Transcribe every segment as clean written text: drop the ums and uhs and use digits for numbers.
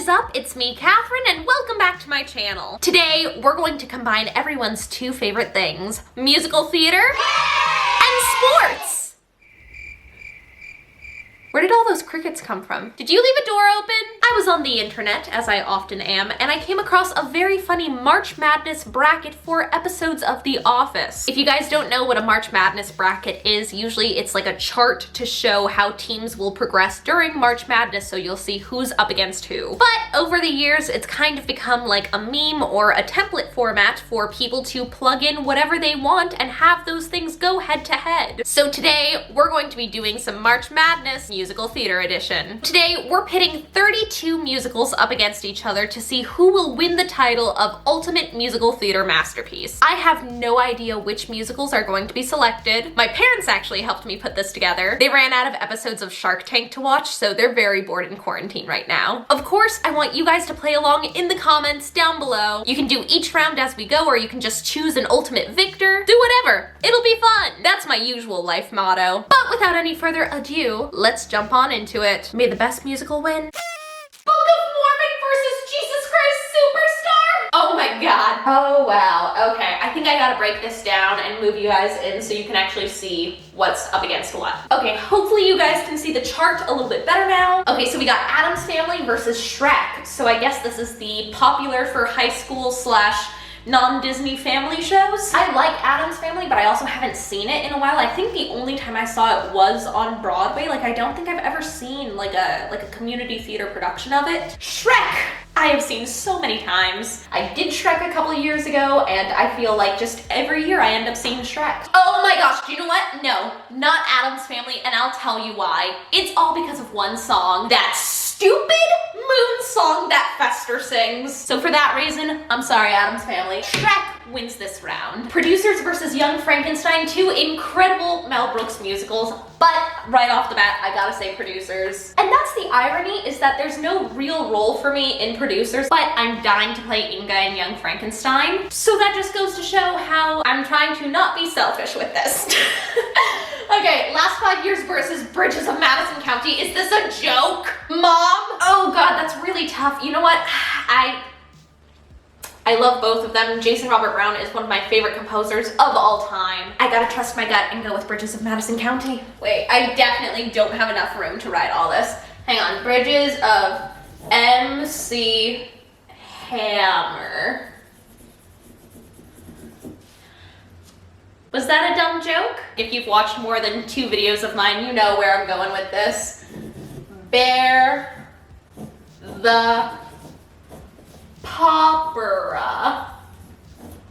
is up? It's me, Katherine, and welcome back to my channel. Today, we're going to combine everyone's two favorite things, musical theater and sports. Where did all those crickets come from? Did you leave a door open? I was on the internet, as I often am, and I came across a very funny March Madness bracket for episodes of The Office. If you guys don't know what a March Madness bracket is, usually it's like a chart to show how teams will progress during March Madness, so you'll see who's up against who. But over the years, it's kind of become like a meme or a template format for people to plug in whatever they want and have those things go head to head. So today, we're going to be doing some March Madness Musical Theater Edition. Today, we're pitting 32 musicals up against each other to see who will win the title of Ultimate Musical Theater Masterpiece. I have no idea which musicals are going to be selected. My parents actually helped me put this together. They ran out of episodes of Shark Tank to watch, so they're very bored in quarantine right now. Of course, I want you guys to play along in the comments down below. You can do each round as we go, or you can just choose an ultimate victor. Do whatever. It'll be fun. That's my usual life motto. But without any further ado, let's jump on into it. May the best musical win. Book of Mormon versus Jesus Christ Superstar? Oh my god. Oh wow. Okay, I think I gotta break this down and move you guys in so you can actually see what's up against what. Okay, hopefully you guys can see the chart a little bit better now. Okay, so we got Addams Family versus Shrek. So I guess this is the popular for high school slash non-Disney family shows. I like Addams Family, but I also haven't seen it in a while. I think the only time I saw it was on Broadway. Like, I don't think I've ever seen like a community theater production of it. Shrek! I have seen so many times. I did Shrek a couple of years ago, and I feel like just every year I end up seeing Shrek. Oh my gosh, do you know what? No, not Addams Family, and I'll tell you why. It's all because of one song, that stupid Moon song that Fester sings. So for that reason, I'm sorry, Addams Family. Shrek wins this round. Producers versus Young Frankenstein, two incredible Mel Brooks musicals, but right off the bat, I gotta say Producers. And that's the irony, is that there's no real role for me in Producers, but I'm dying to play Inga in Young Frankenstein. So that just goes to show how I'm trying to not be selfish with this. Okay, Last 5 Years versus Bridges of Madison County. Is this a joke, Mom? Oh god, that's really tough. You know what? I love both of them. Jason Robert Brown is one of my favorite composers of all time. I gotta trust my gut and go with Bridges of Madison County. Wait, I definitely don't have enough room to write all this. Hang on, Bridges of MC Hammer. Was that a dumb joke? If you've watched more than 2 videos of mine, you know where I'm going with this. Bear the Popera.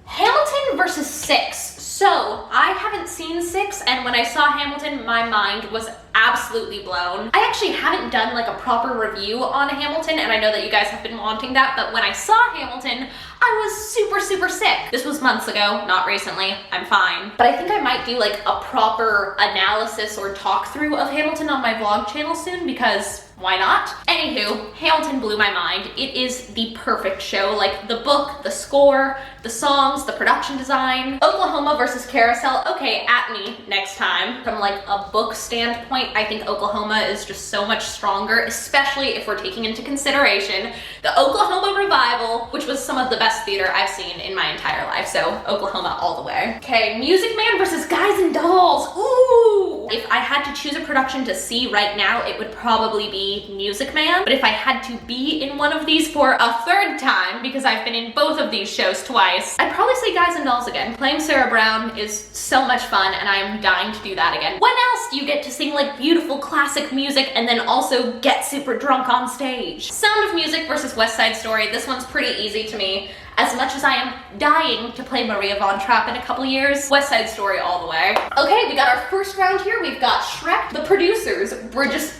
Hamilton versus Six. So, I haven't seen Six, and when I saw Hamilton, my mind was absolutely blown. I actually haven't done like a proper review on Hamilton, and I know that you guys have been wanting that, but when I saw Hamilton, I was super sick. This was months ago, not recently. I'm fine. But I think I might do like a proper analysis or talk through of Hamilton on my vlog channel soon, because why not? Anywho, Hamilton blew my mind. It is the perfect show. Like the book, the score, the songs, the production design. Oklahoma versus Carousel. Okay, at me next time. From like a book standpoint, I think Oklahoma is just so much stronger, especially if we're taking into consideration the Oklahoma revival, which was some of the best theater I've seen in my entire life. So Oklahoma all the way. Okay, Music Man versus Guys and Dolls. Ooh! If I had to choose a production to see right now, it would probably be Music Man. But if I had to be in one of these for a 3rd time, because I've been in both of these shows twice, I'd probably say Guys and Dolls again. Playing Sarah Brown is so much fun, and I am dying to do that again. When else do you get to sing like beautiful classic music and then also get super drunk on stage? Sound of Music versus West Side Story. This one's pretty easy to me. As much as I am dying to play Maria Von Trapp in a couple years, West Side Story all the way. Okay, we got our first round here. We've got Shrek, the Producers, Bridges,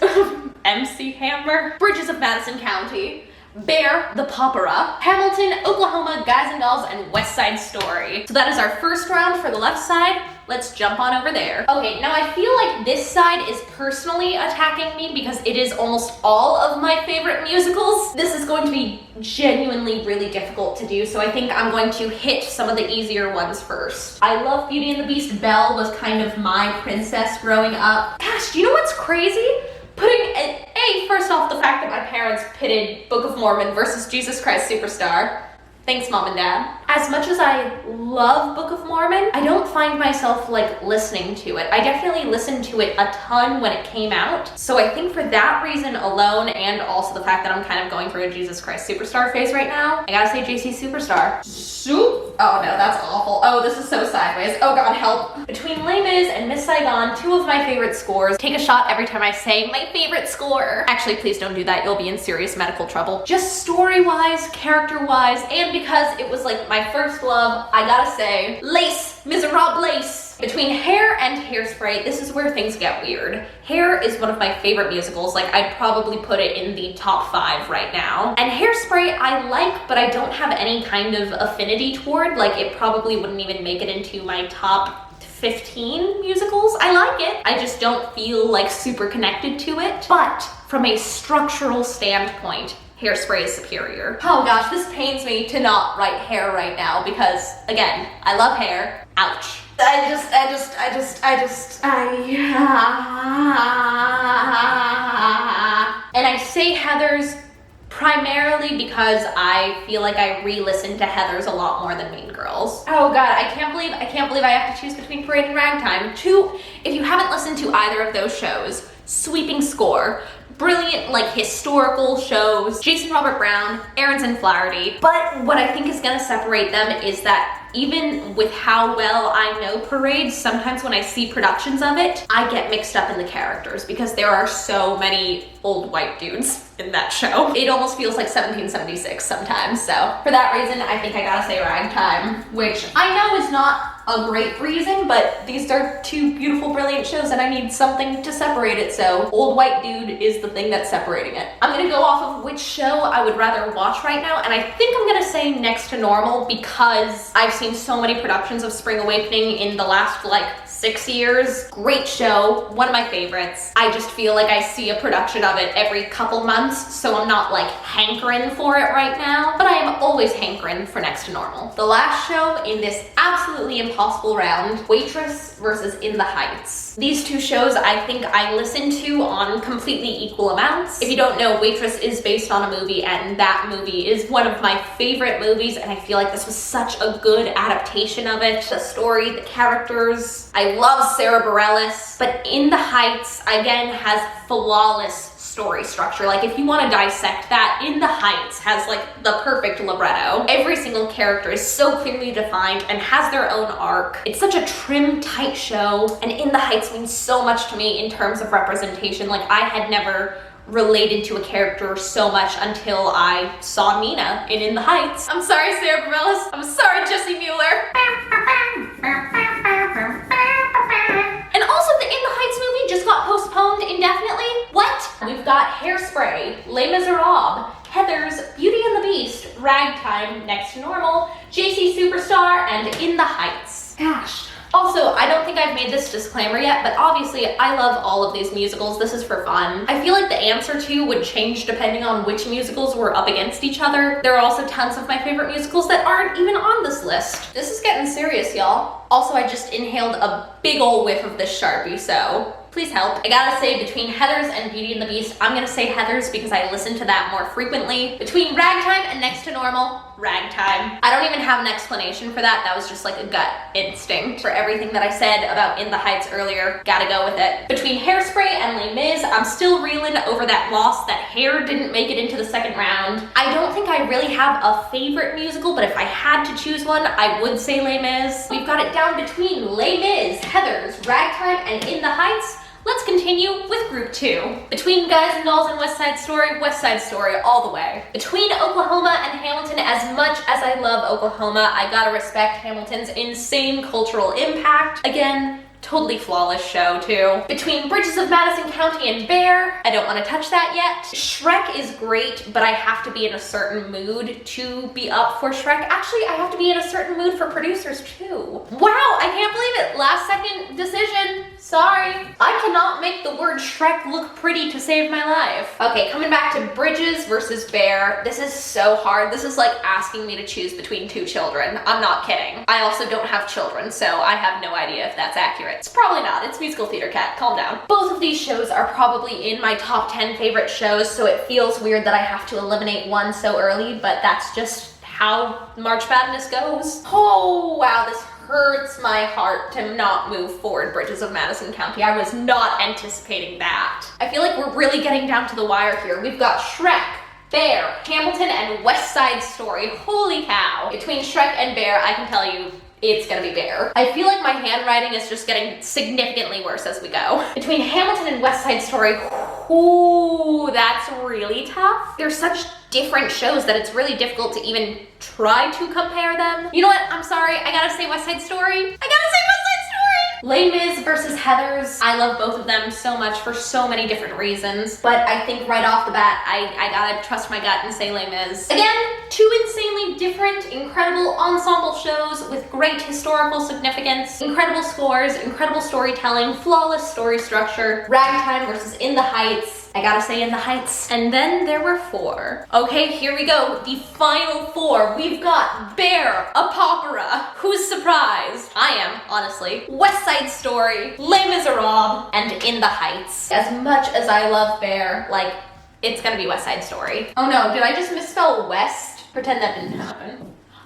MC Hammer, Bridges of Madison County, Bear the Popera, Hamilton, Oklahoma, Guys and Dolls, and West Side Story. So that is our first round for the left side. Let's jump on over there. Okay, now I feel like this side is personally attacking me because it is almost all of my favorite musicals. This is going to be genuinely really difficult to do, so I think I'm going to hit some of the easier ones first. I love Beauty and the Beast. Belle was kind of my princess growing up. Gosh, do you know what's crazy? Putting Hey, first off, the fact that my parents pitted Book of Mormon versus Jesus Christ Superstar. Thanks, Mom and Dad. As much as I love Book of Mormon, I don't find myself like listening to it. I definitely listened to it a ton when it came out. So I think for that reason alone, and also the fact that I'm kind of going through a Jesus Christ Superstar phase right now, I gotta say JC Superstar. Soup? Oh no, that's awful. Oh, this is so sideways. Oh God, help. Between Les Mis and Miss Saigon, two of my favorite scores. Take a shot every time I say my favorite score. Actually, please don't do that. You'll be in serious medical trouble. Just story-wise, character-wise, and because it was like my first love, I gotta say, Les Miserables. Between Hair and Hairspray, this is where things get weird. Hair is one of my favorite musicals. Like, I'd probably put it in the top 5 right now. And Hairspray I like, but I don't have any kind of affinity toward. Like, it probably wouldn't even make it into my top 15 musicals. I like it. I just don't feel like super connected to it. But from a structural standpoint, Hairspray is superior. Oh gosh, this pains me to not write Hair right now because, again, I love Hair. Ouch. And I say Heathers primarily because I feel like I re-listened to Heathers a lot more than Mean Girls. Oh God, I can't believe I have to choose between Parade and Ragtime. If you haven't listened to either of those shows, sweeping score. Brilliant, like, historical shows. Jason Robert Brown, Aronson Flaherty. But what I think is gonna separate them is that even with how well I know Parade, sometimes when I see productions of it, I get mixed up in the characters because there are so many old white dudes in that show. It almost feels like 1776 sometimes. So for that reason, I think I gotta say Ragtime, which I know is not a great reason, but these are two beautiful, brilliant shows and I need something to separate it, so old white dude is the thing that's separating it. I'm gonna go off of which show I would rather watch right now, and I think I'm gonna say Next to Normal because I've seen so many productions of Spring Awakening in the last, like, 6 years. Great show, one of my favorites. I just feel like I see a production of it every couple months, so I'm not like hankering for it right now, but I am always hankering for Next to Normal. The last show in this absolutely impossible round, Waitress versus In the Heights. These two shows I think I listen to on completely equal amounts. If you don't know, Waitress is based on a movie, and that movie is one of my favorite movies, and I feel like this was such a good adaptation of it. The story, the characters. I love Sarah Bareilles, but In the Heights, again, has flawless story structure. Like, if you want to dissect that, In the Heights has like the perfect libretto. Every single character is so clearly defined and has their own arc. It's such a trim, tight show, and In the Heights means so much to me in terms of representation. Like, I had never related to a character so much until I saw Nina in The Heights. I'm sorry, Sarah Bareilles. I'm sorry, Jessie Mueller. And also, the In the Heights movie just got postponed indefinitely. What? We've got Hairspray, Les Miserables, Heathers, Beauty and the Beast, Ragtime, Next to Normal, JC Superstar, and In the Heights. Gosh. Also, I don't think I've made this disclaimer yet, but obviously I love all of these musicals. This is for fun. I feel like the answer to would change depending on which musicals were up against each other. There are also tons of my favorite musicals that aren't even on this list. This is getting serious, y'all. Also, I just inhaled a big ol' whiff of this Sharpie, so please help. I gotta say, between Heathers and Beauty and the Beast, I'm gonna say Heathers because I listen to that more frequently. Between Ragtime and Next to Normal, Ragtime. I don't even have an explanation for that. That was just like a gut instinct. For everything that I said about In the Heights earlier, gotta go with it. Between Hairspray and Les Mis, I'm still reeling over that loss that Hair didn't make it into the second round. I don't think I really have a favorite musical, but if I had to choose one, I would say Les Mis. We've got it down between Les Mis, Heathers, Ragtime, and In the Heights. Let's continue with Group 2. Between Guys and Dolls and West Side Story all the way. Between Oklahoma and Hamilton, as much as I love Oklahoma, I gotta respect Hamilton's insane cultural impact. Again, totally flawless show too. Between Bridges of Madison County and Bear, I don't want to touch that yet. Shrek is great, but I have to be in a certain mood to be up for Shrek. Actually, I have to be in a certain mood for Producers too. Wow, I can't believe it. Last second decision. Sorry. I cannot make the word Shrek look pretty to save my life. Okay, coming back to Bridges versus Bear. This is so hard. This is like asking me to choose between two children. I'm not kidding. I also don't have children, so I have no idea if that's accurate. It's probably not. It's musical theater, cat. Calm down. Both of these shows are probably in my top 10 favorite shows, so it feels weird that I have to eliminate one so early, but that's just how March Madness goes. Oh, wow, this hurts my heart to not move forward Bridges of Madison County. I was not anticipating that. I feel like we're really getting down to the wire here. We've got Shrek, Bear, Hamilton, and West Side Story. Holy cow. Between Shrek and Bear, I can tell you, it's gonna be Bear. I feel like my handwriting is just getting significantly worse as we go. Between Hamilton and West Side Story, ooh, that's really tough. They're such different shows that it's really difficult to even try to compare them. You know what? I'm sorry. I gotta say West Side Story. I gotta say West Side Story! Les Mis versus Heathers. I love both of them so much for so many different reasons, but I think right off the bat, I gotta trust my gut and say Les Mis. Again, two insanely different, incredible ensemble shows with great historical significance, incredible scores, incredible storytelling, flawless story structure. Ragtime versus In the Heights. I gotta say In the Heights. And then there were four. Okay, here we go. The final four. We've got Bear, Apopera. Who's surprised? I am, honestly. West Side Story, Les Miserables, and In the Heights. As much as I love Bear, like, it's gonna be West Side Story. Oh no, did I just misspell West? Pretend that didn't happen. And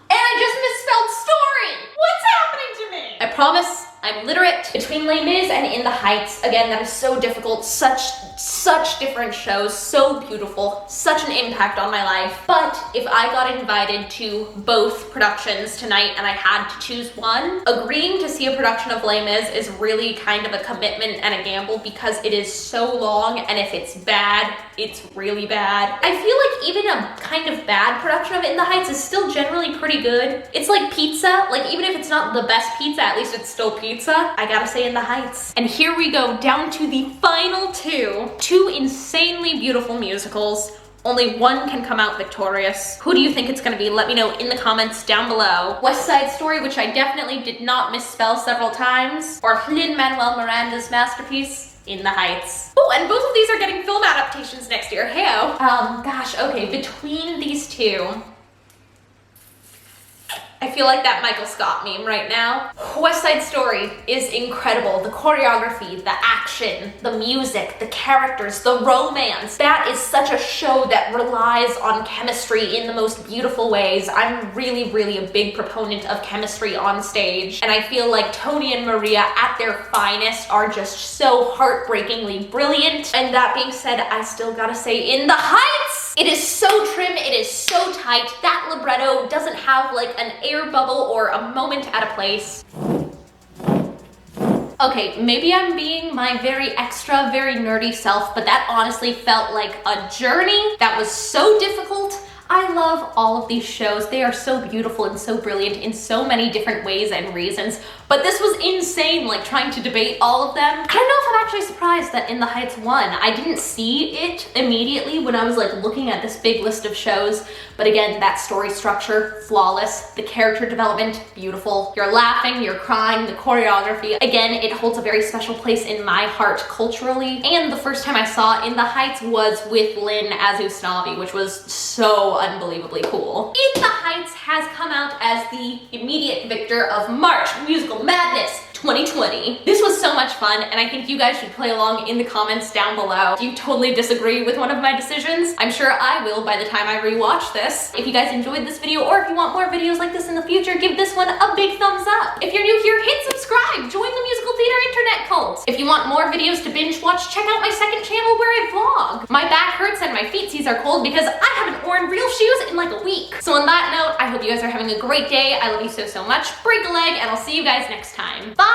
I just misspelled Story! What's happening to me? I promise I'm literate. Between Les Mis and In the Heights, again, that is so difficult. Such different shows, so beautiful, such an impact on my life. But if I got invited to both productions tonight and I had to choose one, agreeing to see a production of Les Mis is really kind of a commitment and a gamble because it is so long, and if it's bad, it's really bad. I feel like even a kind of bad production of In the Heights is still generally pretty good. It's like pizza. Like, even if it's not the best pizza, at least it's still pizza. I gotta say In the Heights. And here we go down to the final two insanely beautiful musicals. Only one can come out victorious. Who do you think it's gonna be? Let me know in the comments down below. West Side Story, which I definitely did not misspell several times, or Lin-Manuel Miranda's masterpiece, In the Heights. Oh, and both of these are getting film adaptations next year. Heyo. Gosh, okay, between these two, I feel like that Michael Scott meme right now. West Side Story is incredible. The choreography, the action, the music, the characters, the romance. That is such a show that relies on chemistry in the most beautiful ways. I'm really a big proponent of chemistry on stage. And I feel like Tony and Maria at their finest are just so heartbreakingly brilliant. And that being said, I still gotta say In the Heights! It is so trim, it is so tight. That libretto doesn't have like an air bubble or a moment at a place. Okay, maybe I'm being my very extra, very nerdy self, but that honestly felt like a journey that was so difficult. I love all of these shows. They are so beautiful and so brilliant in so many different ways and reasons, but this was insane, like trying to debate all of them. I don't know if I'm actually surprised that In the Heights won. I didn't see it immediately when I was like looking at this big list of shows, but again, that story structure, flawless. The character development, beautiful. You're laughing, you're crying, the choreography. Again, it holds a very special place in my heart culturally, and the first time I saw In the Heights was with Lynn as Usnavi, which was so unbelievably cool. In the Heights has come out as the immediate victor of March Musical Madness 2020. This was so much fun, and I think you guys should play along in the comments down below. Do you totally disagree with one of my decisions? I'm sure I will by the time I rewatch this. If you guys enjoyed this video, or if you want more videos like this in the future, give this one a big thumbs up. If you're new here, hit subscribe. Join the musical theater internet cult. If you want more videos to binge watch, check out my second channel where I vlog. My back hurts and my feetsies are cold because I haven't worn real shoes in like a week. So on that note, I hope you guys are having a great day. I love you so much. Break a leg, and I'll see you guys next time. Bye!